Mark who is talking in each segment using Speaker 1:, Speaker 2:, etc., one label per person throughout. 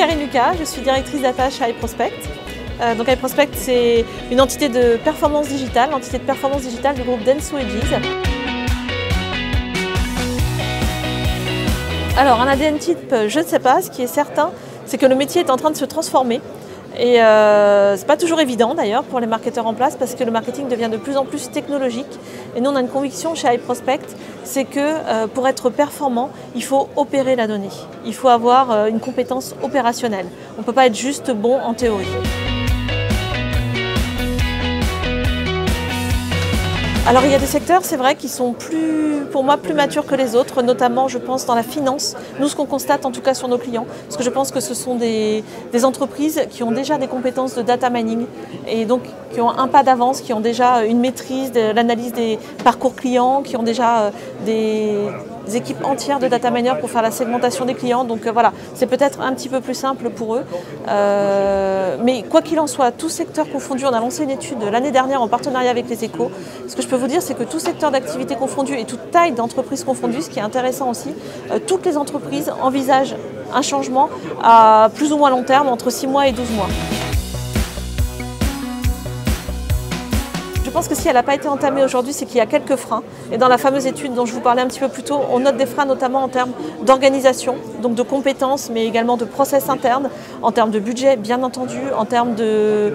Speaker 1: Karine Lucas, je suis directrice data chez iProspect. Donc iProspect, c'est une entité de performance digitale, l'entité de performance digitale du groupe Dentsu Aegis. Alors un ADN type, je ne sais pas, ce qui est certain, c'est que le métier est en train de se transformer. Et c'est pas toujours évident d'ailleurs pour les marketeurs en place parce que le marketing devient de plus en plus technologique. Et nous on a une conviction chez iProspect, c'est que pour être performant, il faut opérer la donnée. Il faut avoir une compétence opérationnelle. On ne peut pas être juste bon en théorie. Alors il y a des secteurs, c'est vrai, qui sont pour moi plus matures que les autres, notamment je pense dans la finance. Nous, ce qu'on constate en tout cas sur nos clients, parce que je pense que ce sont des entreprises qui ont déjà des compétences de data mining et donc qui ont un pas d'avance, qui ont déjà une maîtrise de l'analyse des parcours clients, qui ont déjà des équipes entières de data miners pour faire la segmentation des clients. Donc voilà, c'est peut-être un petit peu plus simple pour eux. Mais quoi qu'il en soit, tous secteurs confondus, on a lancé une étude l'année dernière en partenariat avec les Échos. Ce que je peux vous dire, c'est que tout secteur d'activité confondu et toute taille d'entreprise confondue, ce qui est intéressant aussi, toutes les entreprises envisagent un changement à plus ou moins long terme, entre 6 mois et 12 mois. Je pense que si elle n'a pas été entamée aujourd'hui, c'est qu'il y a quelques freins. Et dans la fameuse étude dont je vous parlais un petit peu plus tôt, on note des freins notamment en termes d'organisation, donc de compétences, mais également de process internes, en termes de budget bien entendu, en termes de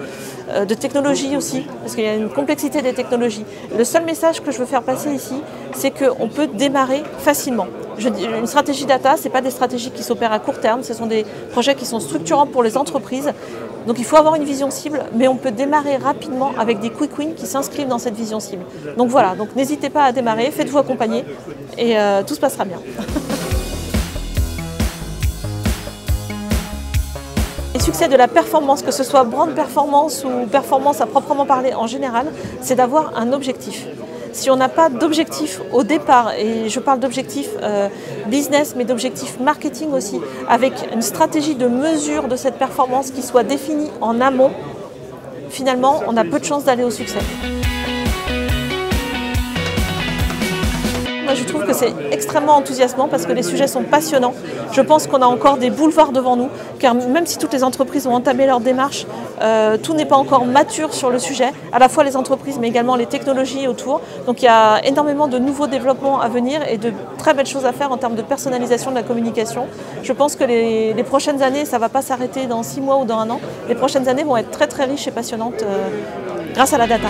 Speaker 1: technologie aussi, parce qu'il y a une complexité des technologies. Le seul message que je veux faire passer ici, c'est qu'on peut démarrer facilement. Une stratégie data, ce n'est pas des stratégies qui s'opèrent à court terme, ce sont des projets qui sont structurants pour les entreprises. Donc il faut avoir une vision cible, mais on peut démarrer rapidement avec des quick wins qui s'inscrivent dans cette vision cible. Donc voilà, donc n'hésitez pas à démarrer, faites-vous accompagner et tout se passera bien. Le succès de la performance, que ce soit brand performance ou performance à proprement parler en général, c'est d'avoir un objectif. Si on n'a pas d'objectif au départ, et je parle d'objectif business, mais d'objectif marketing aussi, avec une stratégie de mesure de cette performance qui soit définie en amont, finalement, on a peu de chances d'aller au succès. Moi, je trouve que c'est extrêmement enthousiasmant parce que les sujets sont passionnants. Je pense qu'on a encore des boulevards devant nous, car même si toutes les entreprises ont entamé leur démarche, tout n'est pas encore mature sur le sujet, à la fois les entreprises mais également les technologies autour. Donc il y a énormément de nouveaux développements à venir et de très belles choses à faire en termes de personnalisation de la communication. Je pense que les prochaines années, ça ne va pas s'arrêter dans 6 mois ou dans 1 an. Les prochaines années vont être très très riches et passionnantes grâce à la data.